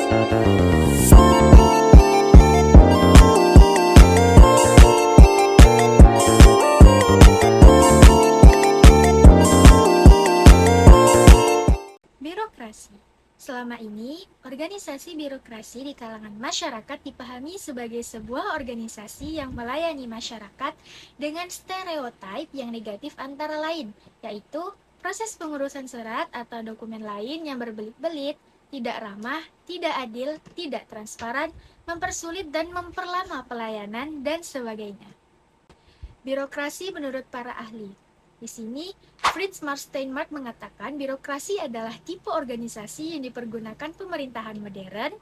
Birokrasi. Selama ini, organisasi birokrasi di kalangan masyarakat dipahami sebagai sebuah organisasi yang melayani masyarakat dengan stereotip yang negatif antara lain, yaitu proses pengurusan surat atau dokumen lain yang berbelit-belit, tidak ramah, tidak adil, tidak transparan, mempersulit dan memperlama pelayanan, dan sebagainya. Birokrasi menurut para ahli. Di sini, Fritz Steinmark mengatakan birokrasi adalah tipe organisasi yang dipergunakan pemerintahan modern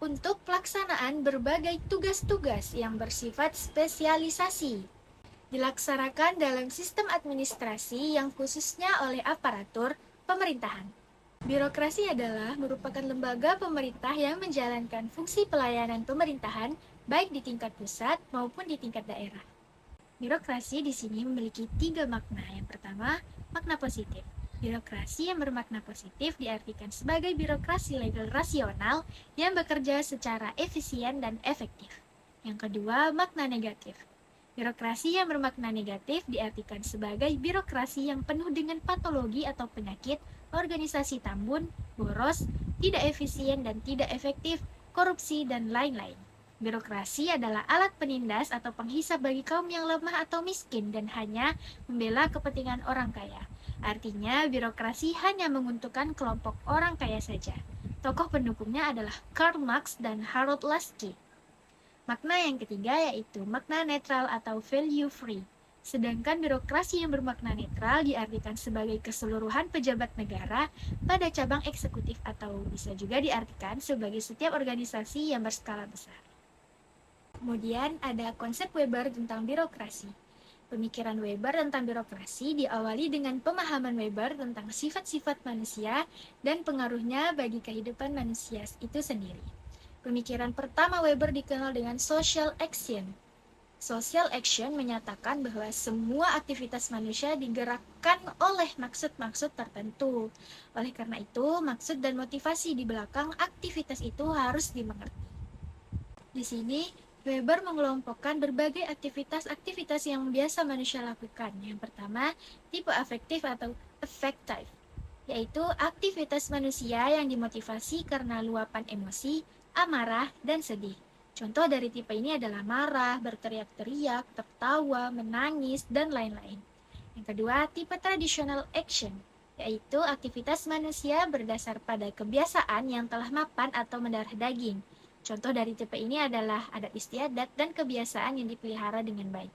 untuk pelaksanaan berbagai tugas-tugas yang bersifat spesialisasi. Dilaksanakan dalam sistem administrasi yang khususnya oleh aparatur pemerintahan. Birokrasi adalah merupakan lembaga pemerintah yang menjalankan fungsi pelayanan pemerintahan baik di tingkat pusat maupun di tingkat daerah. Birokrasi di sini memiliki 3 makna. Yang pertama, makna positif. Birokrasi yang bermakna positif diartikan sebagai birokrasi legal rasional yang bekerja secara efisien dan efektif. Yang kedua, makna negatif. Birokrasi yang bermakna negatif diartikan sebagai birokrasi yang penuh dengan patologi atau penyakit, organisasi tambun, boros, tidak efisien dan tidak efektif, korupsi, dan lain-lain. Birokrasi adalah alat penindas atau penghisap bagi kaum yang lemah atau miskin dan hanya membela kepentingan orang kaya. Artinya, birokrasi hanya menguntungkan kelompok orang kaya saja. Tokoh pendukungnya adalah Karl Marx dan Harold Laski. Makna yang ketiga yaitu makna netral atau value free. Sedangkan birokrasi yang bermakna netral diartikan sebagai keseluruhan pejabat negara pada cabang eksekutif atau bisa juga diartikan sebagai setiap organisasi yang berskala besar. Kemudian ada konsep Weber tentang birokrasi. Pemikiran Weber tentang birokrasi diawali dengan pemahaman Weber tentang sifat-sifat manusia dan pengaruhnya bagi kehidupan manusia itu sendiri. Pemikiran pertama Weber dikenal dengan social action. Social action menyatakan bahwa semua aktivitas manusia digerakkan oleh maksud-maksud tertentu. Oleh karena itu, maksud dan motivasi di belakang aktivitas itu harus dimengerti. Di sini, Weber mengelompokkan berbagai aktivitas-aktivitas yang biasa manusia lakukan. Yang pertama, tipe afektif atau affective, yaitu aktivitas manusia yang dimotivasi karena luapan emosi, amarah, dan sedih. Contoh dari tipe ini adalah marah, berteriak-teriak, tertawa, menangis, dan lain-lain. Yang kedua, tipe traditional action, yaitu aktivitas manusia berdasar pada kebiasaan yang telah mapan atau mendarah daging. Contoh dari tipe ini adalah adat istiadat dan kebiasaan yang dipelihara dengan baik.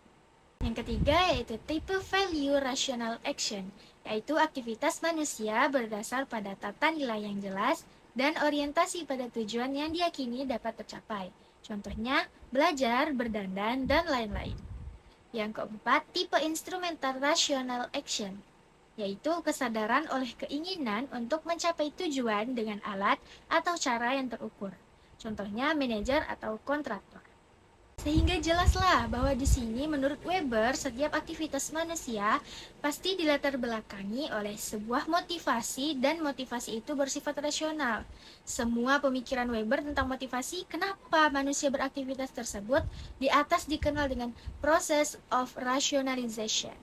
Yang ketiga yaitu tipe value rational action, yaitu aktivitas manusia berdasar pada tata nilai yang jelas dan orientasi pada tujuan yang diyakini dapat tercapai. Contohnya, belajar, berdandan, dan lain-lain. Yang keempat, tipe instrumental rational action, yaitu kesadaran oleh keinginan untuk mencapai tujuan dengan alat atau cara yang terukur. Contohnya manajer atau kontraktor. Sehingga jelaslah bahwa di sini menurut Weber setiap aktivitas manusia pasti dilatar belakangi oleh sebuah motivasi dan motivasi itu bersifat rasional. Semua pemikiran Weber tentang motivasi kenapa manusia beraktivitas tersebut di atas dikenal dengan process of rationalization.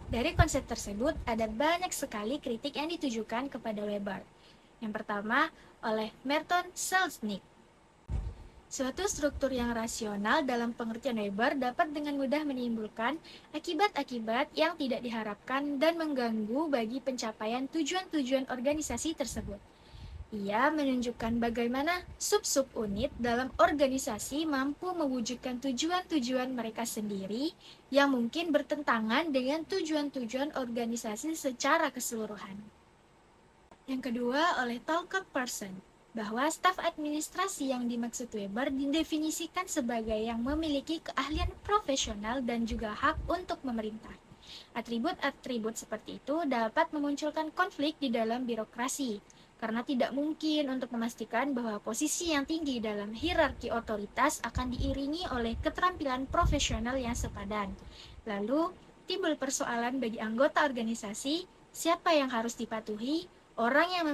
Dari konsep tersebut ada banyak sekali kritik yang ditujukan kepada Weber. Yang pertama, oleh Merton Selznick. Suatu struktur yang rasional dalam pengertian Weber dapat dengan mudah menimbulkan akibat-akibat yang tidak diharapkan dan mengganggu bagi pencapaian tujuan-tujuan organisasi tersebut. Ia menunjukkan bagaimana sub-sub unit dalam organisasi mampu mewujudkan tujuan-tujuan mereka sendiri yang mungkin bertentangan dengan tujuan-tujuan organisasi secara keseluruhan. Yang kedua, oleh Talcott Parsons, bahwa staf administrasi yang dimaksud Weber didefinisikan sebagai yang memiliki keahlian profesional dan juga hak untuk memerintah. Atribut-atribut seperti itu dapat memunculkan konflik di dalam birokrasi, karena tidak mungkin untuk memastikan bahwa posisi yang tinggi dalam hierarki otoritas akan diiringi oleh keterampilan profesional yang sepadan. Lalu, timbul persoalan bagi anggota organisasi, siapa yang harus dipatuhi, orang yang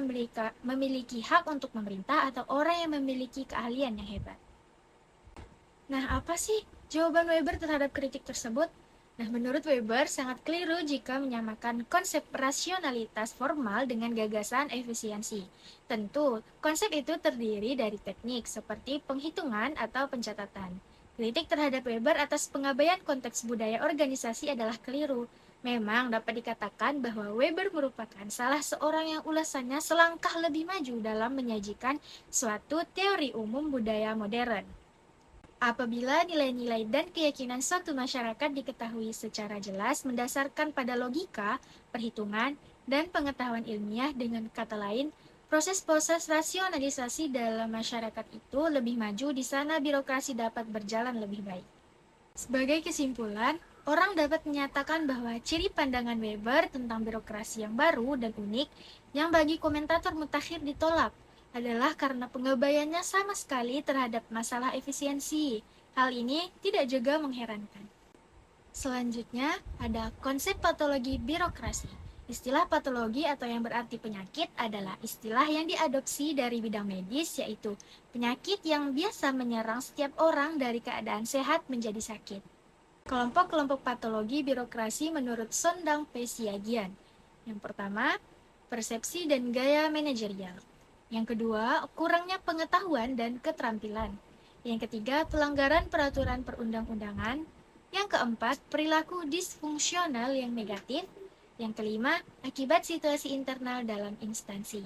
memiliki hak untuk memerintah atau orang yang memiliki keahlian yang hebat. Nah, apa sih jawaban Weber terhadap kritik tersebut? Nah, menurut Weber, sangat keliru jika menyamakan konsep rasionalitas formal dengan gagasan efisiensi. Tentu, konsep itu terdiri dari teknik seperti penghitungan atau pencatatan. Kritik terhadap Weber atas pengabaian konteks budaya organisasi adalah keliru. Memang dapat dikatakan bahwa Weber merupakan salah seorang yang ulasannya selangkah lebih maju dalam menyajikan suatu teori umum budaya modern. Apabila nilai-nilai dan keyakinan suatu masyarakat diketahui secara jelas mendasarkan pada logika, perhitungan, dan pengetahuan ilmiah, dengan kata lain, proses-proses rasionalisasi dalam masyarakat itu lebih maju, di sana birokrasi dapat berjalan lebih baik. Sebagai kesimpulan, orang dapat menyatakan bahwa ciri pandangan Weber tentang birokrasi yang baru dan unik yang bagi komentator mutakhir ditolak adalah karena pengabaiannya sama sekali terhadap masalah efisiensi. Hal ini tidak juga mengherankan. Selanjutnya, ada konsep patologi birokrasi. Istilah patologi atau yang berarti penyakit adalah istilah yang diadopsi dari bidang medis, yaitu penyakit yang biasa menyerang setiap orang dari keadaan sehat menjadi sakit. Kelompok-kelompok patologi birokrasi menurut Sondang P. Siagian. Yang pertama, persepsi dan gaya manajerial. Yang kedua, kurangnya pengetahuan dan keterampilan. Yang ketiga, pelanggaran peraturan perundang-undangan. Yang keempat, perilaku disfungsional yang negatif. Yang kelima, akibat situasi internal dalam instansi.